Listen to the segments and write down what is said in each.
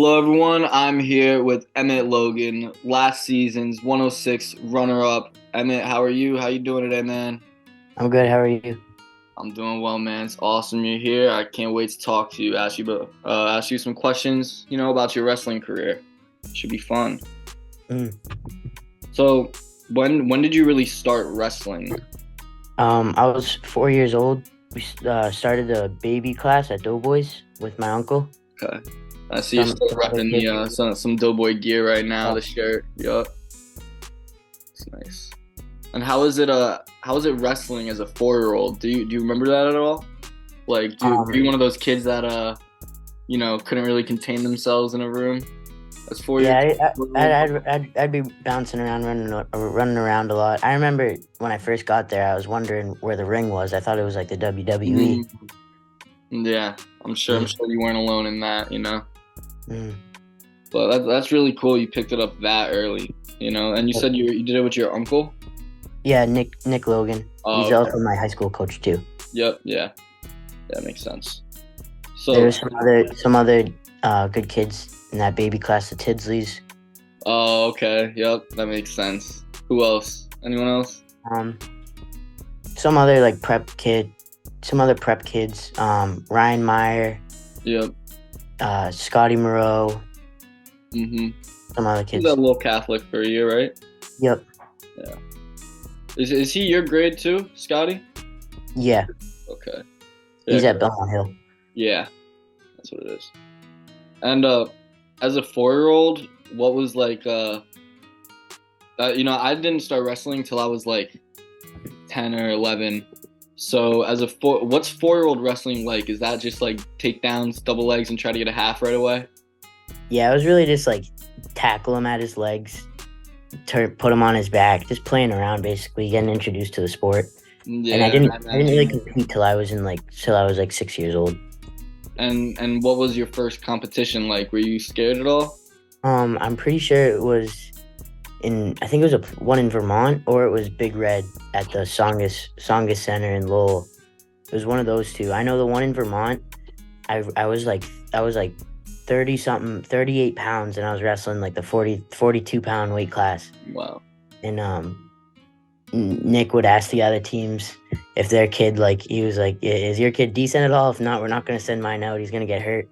Hello, everyone. I'm here with Emmett Logan, last season's 106 runner-up. Emmett, how are you? How you doing today, man? I'm good. How are you? I'm doing well, man. It's awesome you're here. I can't wait to talk to you, ask you some questions, about your wrestling career. Should be fun. Mm. So, when did you really start wrestling? I was 4 years old. We started a baby class at Doughboys with my uncle. Okay. I see you're still Some other repping kids. some Doughboy gear right now, Yeah. the shirt. Yup. It's nice. And how is it wrestling as a 4-year-old? Do you remember that at all? Like, were you Um, one of those kids that couldn't really contain themselves in a room as 4 years yeah, old? I'd be bouncing around, running around a lot. I remember when I first got there, I was wondering where the ring was. I thought it was like the WWE. Mm, yeah, I'm sure. I'm Mm, sure you weren't alone in that. mm. But that's really cool. You picked it up that early. And you said you did it with your uncle. Yeah, Nick Logan. Oh, He's okay. also my high school coach too. Yep. Yeah. That makes sense. There So, was some other good kids in that baby class, the Tidsleys. oh, okay. Yep. That makes sense. Who else? Anyone else? Um, some other like some other prep kids. Ryan Meyer, Yep. Scotty Moreau, Mm-hmm. some other He's a kids. little Catholic for a year, right? Yep. Yeah. Is he your grade too, Scotty? Yeah. Okay. He's Yeah. at Belmont Hill. Yeah. That's what it is. And as a 4-year-old, what was like I didn't start wrestling till I was like 10 or 11. So what's 4-year-old wrestling like? Is that just like takedowns, double legs, and try to get a half right away? Yeah, it was really just like tackle him at his legs, put him on his back, just playing around basically, getting introduced to the sport. And I Yeah, didn't I I didn't really imagine. compete till I was like 6 years old. And what was your first competition like? Were you scared at all? I'm pretty sure it was I think it was one in Vermont, or it was Big Red at the Songus Center in Lowell. It was one of those two. I know the one in Vermont. I was like 30 something, 38 pounds, and I was wrestling like the 42 pound weight class. Wow. And Nick would ask the other teams if their kid, like, he was like, "Is your kid decent at all? If not, we're not going to send mine out. He's going to get hurt."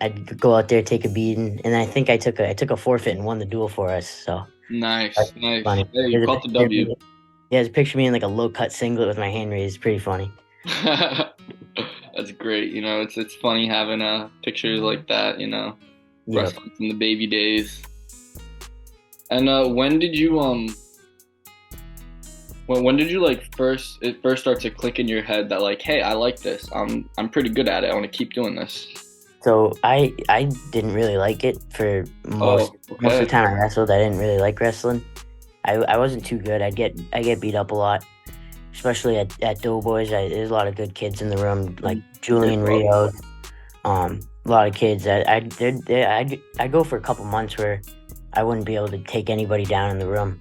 I'd go out there, take a beating, and I think I took a forfeit and won the duel for us. So Nice, that's nice. funny. Hey, you There's a caught the picture of W. me. Yeah, there's a picture of me in like a low cut singlet with my hand raised. Pretty funny. That's great. It's funny having pictures like that. Yep. Wrestling from the baby days. And when did you like first start to click in your head that like, hey, I like this. I'm pretty good at it. I want to keep doing this. So I didn't really like it for Oh, most of the okay. time I wrestled. I didn't really like wrestling. I wasn't too good. I get beat up a lot, especially at Doughboys. There's a lot of good kids in the room, like There's Julian a lot. Rio. A lot of kids. I'd go for a couple months where I wouldn't be able to take anybody down in the room.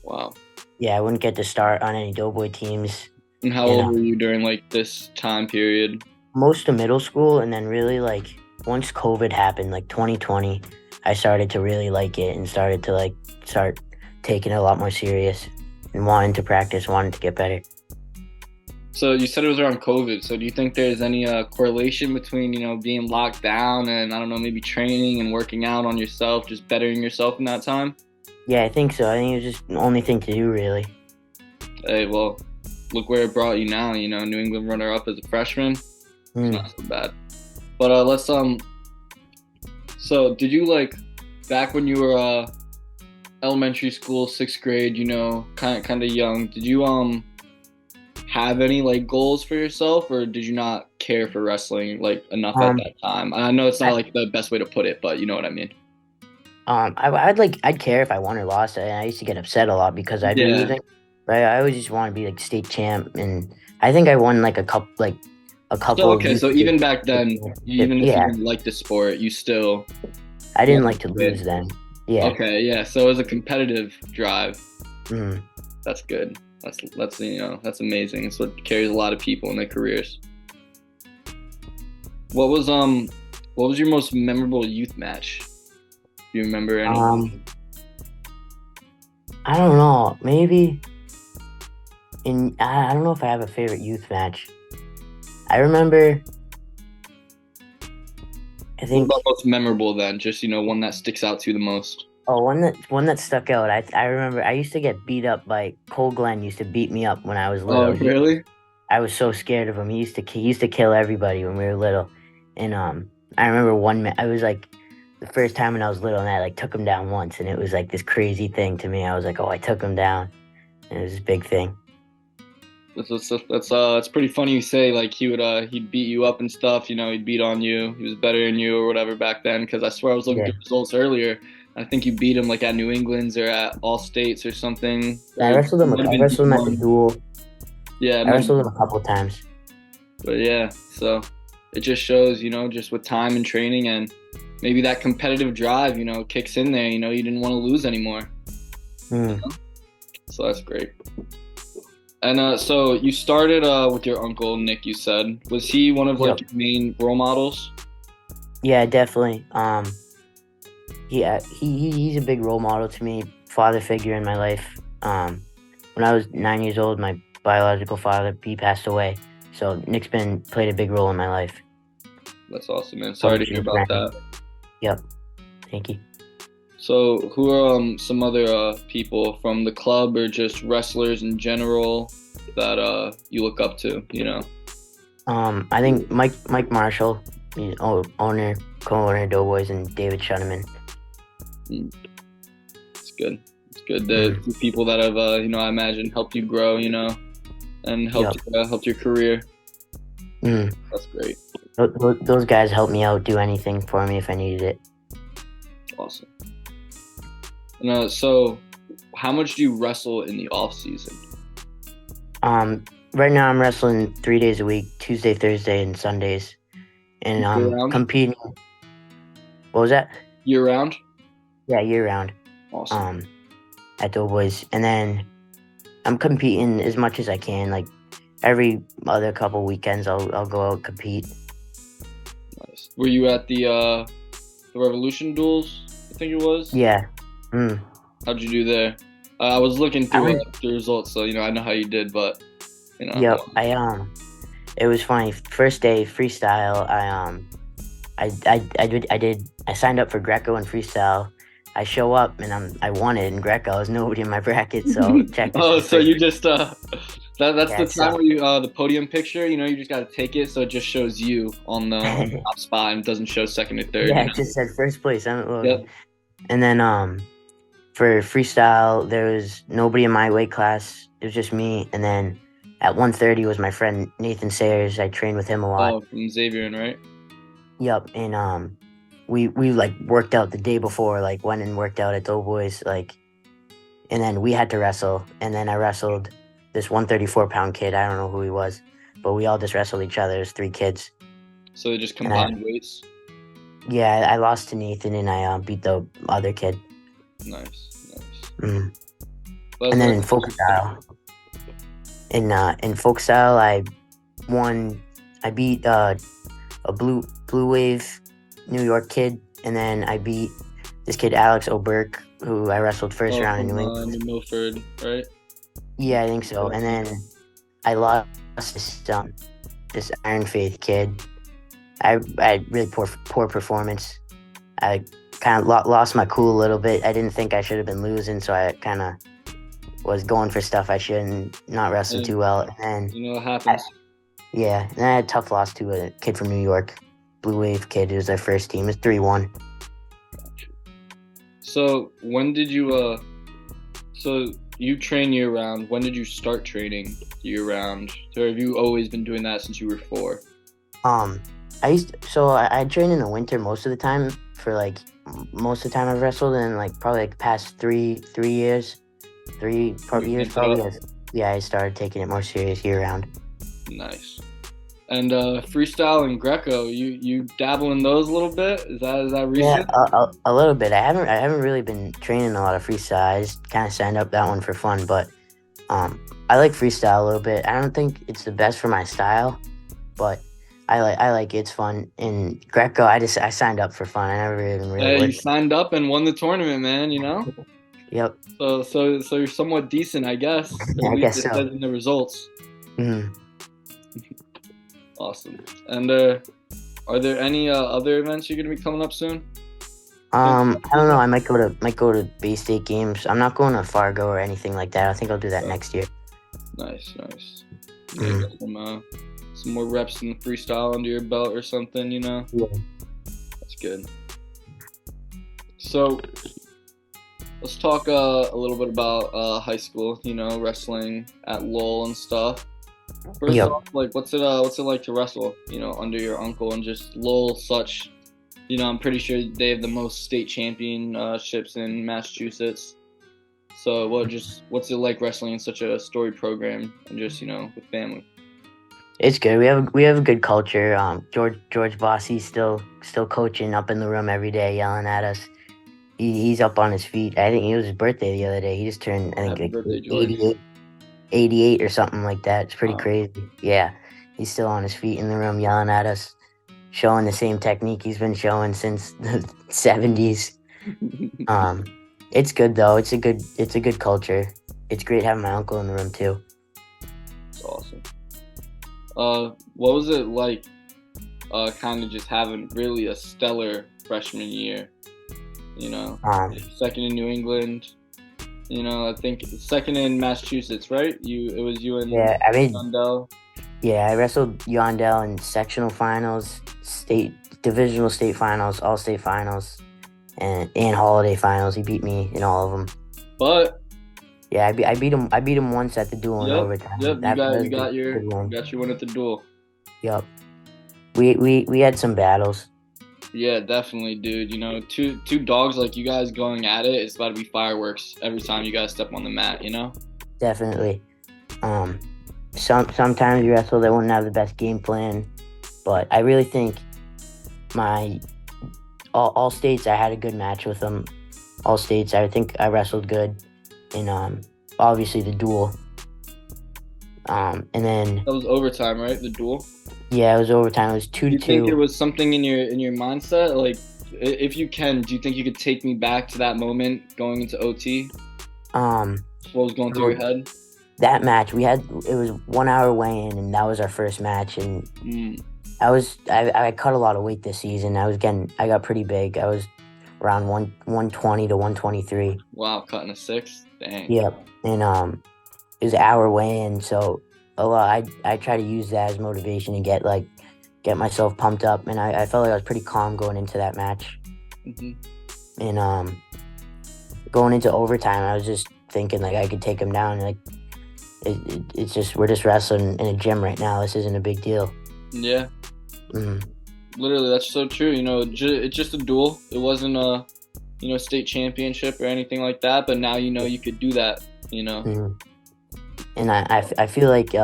Wow. Yeah, I wouldn't get to start on any Doughboy teams. And how You old know, were you during like this time period? most of middle school, and then really like once COVID happened, like 2020, I started to really like it and started to like start taking it a lot more serious and wanting to practice, wanting to get better. So you said it was around COVID. So do you think there's any correlation between being locked down and I don't know, maybe training and working out on yourself, just bettering yourself in that time? Yeah, I think so. I think it was just the only thing to do, really. Hey, well, look where it brought you now. New England runner-up as a freshman. It's Mm. not so bad. But let's. So did you like back when you were elementary school, 6th grade? Kind of young. Did you have any like goals for yourself, or did you not care for wrestling like enough at Um, that time? I know it's not I, like the best way to put it, but you know what I mean. I'd care if I won or lost. I used to get upset a lot because I'd be Yeah. losing. But I always just want to be like state champ, and I think I won like a So couple of okay, youth so even back state then, championships. even if you Yeah, didn't like the sport, you still I didn't wanted like to to win. lose then. Yeah. Okay, yeah. So it was a competitive drive. Mm. That's good. That's amazing. It's what carries a lot of people in their careers. What was What was your most memorable youth match? Do you remember any? I don't know. Maybe I don't know if I have a favorite youth match. I remember. I What think. about most memorable then? Just one that sticks out to you the most. Oh, one that stuck out. I remember I used to get beat up by Cole Glenn. Used to beat me up when I was Oh, little. really? I was so scared of him. He used to kill everybody when we were little. And I remember I was like the first time when I was little, and I like took him down once, and it was like this crazy thing to me. I was like, oh, I took him down, and it was this big thing. That's pretty funny you say like he'd beat you up and stuff. He'd beat on you. He was better than you or whatever back then. Because I swear I was looking Yeah. at results earlier. I think you beat him like at New England's or at All States or something. I wrestled him. I wrestled him at the duel. Yeah, I wrestled him a couple times. But yeah, so it just shows, just with time and training and maybe that competitive drive, kicks in there. You didn't want to lose anymore. So that's great. And so you started with your uncle Nick. You said, was he one of like your main role models? Yeah, definitely. Yeah, he's a big role model to me, father figure in my life. When I was 9 years old, my biological father, he passed away. So Nick's played a big role in my life. That's awesome, man. Sorry to hear about that. Yep. Thank you. So who are some other people from the club or just wrestlers in general that you look up to, I think Mike Marshall, he's co-owner of Doughboys, and David Shuneman. It's good. It's good. The people that have, I imagine helped you grow, and helped your career. That's great. Those guys helped me out, do anything for me if I needed it. Awesome. And so how much do you wrestle in the off season? Right now I'm wrestling 3 days a week, Tuesday, Thursday, and Sundays, and competing. What was that? Year round? Yeah, year round. Awesome. At Doughboys, and then I'm competing as much as I can. Like every other couple weekends, I'll go out and compete. Nice. Were you at the Revolution duels? I think it was. Yeah. How'd you do there? I was looking through the results, so I know how you did, but Yep. It was funny. First day freestyle. I signed up for Greco and freestyle. I show up and I won it in Greco. There's nobody in my bracket, so check. Oh, so you just that's the time where you the podium picture. You just got to take it, so it just shows you on the top spot and doesn't show second or third. Yeah, it just said first place. Emmett Logan. Yep. And then for freestyle, there was nobody in my weight class. It was just me. And then at 130 was my friend Nathan Sayers. I trained with him a lot. Oh, from Xavier, right? Yep. And we like worked out the day before, like went and worked out at Doughboys, like, and then we had to wrestle. And then I wrestled this 134-pound kid. I don't know who he was, but we all just wrestled each other. There's 3 kids. So they just combined weights? Yeah, I lost to Nathan and I beat the other kid. Nice. And then in folk style, in folk style, I beat a blue wave New York kid, and then I beat this kid Alex O'Burke, who I wrestled first round in New England. New Milford, right? Yeah, I think so. And then I lost this Iron Faith kid. I had really poor performance. I kind of lost my cool a little bit. I didn't think I should have been losing, so I kind of was going for stuff I shouldn't, not wrestling too well. And then what happens. And then I had a tough loss to a kid from New York, Blue Wave kid. It was their first team. It was 3-1. So when did you so you train year round? When did you start training year round? Or have you always been doing that since you were 4? I train in the winter most of the time for like most of the time I've wrestled, and like probably like past 3 years, 3 years probably. Yeah, I started taking it more serious year round. Nice. And freestyle and Greco, you dabble in those a little bit? Is that recent? Yeah, a little bit. I haven't really been training a lot of freestyle. I just kind of signed up that one for fun, but I like freestyle a little bit. I don't think it's the best for my style, but I like it. It's fun. And Greco, I signed up for fun. I never even really You worked. signed up and won the tournament, man. You know. Yep. So you're somewhat decent, I guess. Or at I least guess it so. says in the results. Mhm. Awesome. And are there any other events you're gonna be coming up soon? I don't know. I might go to Bay State games. I'm not going to Fargo or anything like that. I think I'll do that next year. Nice, nice. Yeah, Mhm. get some more reps in the freestyle under your belt or something. You know, Yeah. that's good. So let's talk a little bit about high school. You know, wrestling at Lowell and stuff. First Yep. off, like what's it like to wrestle? You know, under your uncle and just Lowell such. You know, I'm pretty sure they have the most state championships in Massachusetts. So what's it like wrestling in such a storied program and just, you know, with family? It's good. We have a good culture. George Bossy still coaching up in the room every day, yelling at us. He's up on his feet. I think it was his birthday the other day. He just turned, I think, Happy like birthday, George. 88 or something like that. It's pretty Wow. crazy. Yeah, he's still on his feet in the room, yelling at us, showing the same technique he's been showing since the 70s. It's good though. It's a good culture. It's great having my uncle in the room too. It's awesome. What was it like kind of just having really a stellar freshman year, you know? Um, Second in New England, you know, I think second in Massachusetts, right? It was you and yeah, I mean, Sundell. yeah, I wrestled Yondell in sectional finals, divisional state finals, all state finals, and holiday finals. He beat me in all of them. But Yeah, I beat him. I beat him once at the duel in yep, overtime. That was a good, good you win. got your win at the duel. Yep. We had some battles. Yeah, definitely, dude. You know, two dogs like you guys going at it, it's about to be fireworks every time you guys step on the mat, you know? Definitely. Um, sometimes you wrestle, they wouldn't have the best game plan, but I really think my all states I had a good match with them. All states I think I wrestled good, and obviously the duel. And then That was overtime, right? The duel. yeah, it was overtime. It was two Do to you think it two. was something in your mindset? Like, if you can, do you think you could take me back to that moment going into OT? Um, What was going through your so head? that match it was 1 hour weigh-in, and that was our first match, and Mm, I cut a lot of weight this season. I got pretty big. I was around 120 to 123. wow, cutting a six. Dang. Yep. And it was an hour weigh-in, so a lot. I try to use that as motivation to get myself pumped up, and I felt like I was pretty calm going into that match. Hmm. And going into overtime, I was just thinking like I could take him down. Like it's just we're just wrestling in a gym right now. This isn't a big deal. Yeah, Mhm. literally, that's so true. You know, it's just a duel. It wasn't a, you know, state championship or anything like that. But now you know you could do that. You know. Mhm. And I feel like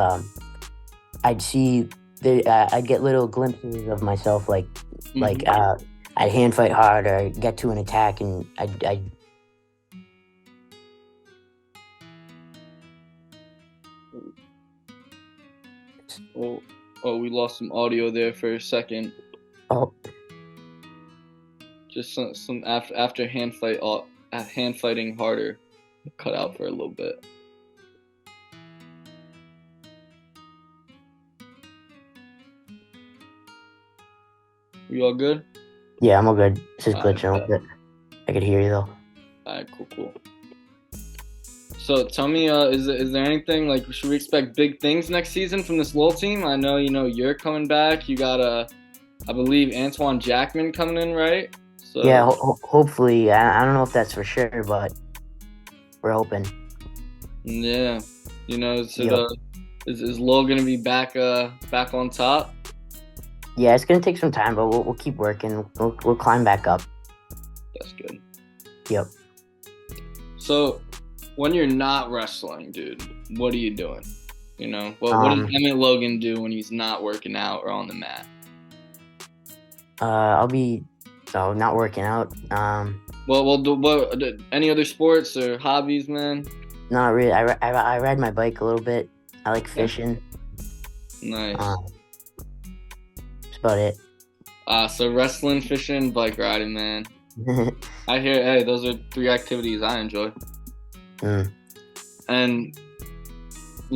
I'd see I'd get little glimpses of myself like Hmm. I'd hand fight hard or I'd get to an attack and I Oh, oh, we lost some audio there for a second. oh Just some after hand fighting harder, cut out for a little bit. We all good? yeah, I'm all good. This is Alright, glitching a little bit. I could hear you though. alright, cool. So tell me, is there anything like should we expect big things next season from this Lowell team? I know you know you're coming back. You got I believe Antoine Jackman coming in, right? Yeah, So hopefully. I don't know if that's for sure, but we're hoping. yeah, you know, Yep. is Lowell gonna be back on top? Yeah, it's gonna take some time, but we'll keep working. We'll climb back up. That's good. Yep. So, when you're not wrestling, dude, what are you doing? You know, what does Emmett Logan do when he's not working out or on the mat? I'll be not working out. Any other sports or hobbies, man? Not really. I ride my bike a little bit. I like Yeah. fishing. Nice. Um, about it. So wrestling, fishing, bike riding, man. I hear, hey, those are 3 activities I enjoy. And,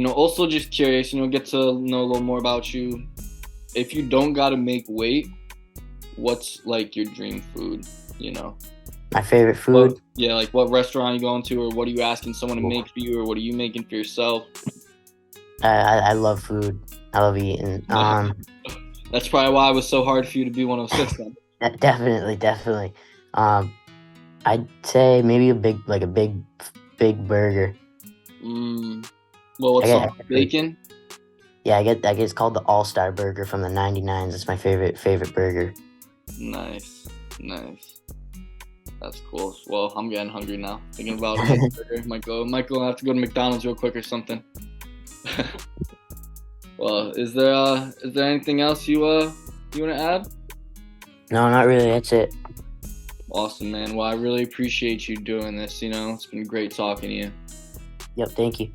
also just curious, get to know a little more about you. If you don't gotta make weight, what's like your dream food, My favorite food? Like what restaurant are you going to, or what are you asking someone to make for you, or what are you making for yourself? I love food. I love eating. That's probably why it was so hard for you to be 106 then. Definitely. I'd say maybe a big burger. Well, what's on bacon? Yeah, I get it's called the All-Star Burger from the 99s. It's my favorite burger. Nice. That's cool. Well, I'm getting hungry now. Thinking about a nice burger. Might go have to go to McDonald's real quick or something. Well, is there anything else you want to add? No, not really. That's it. Awesome, man. Well, I really appreciate you doing this. It's been great talking to you. Yep, thank you.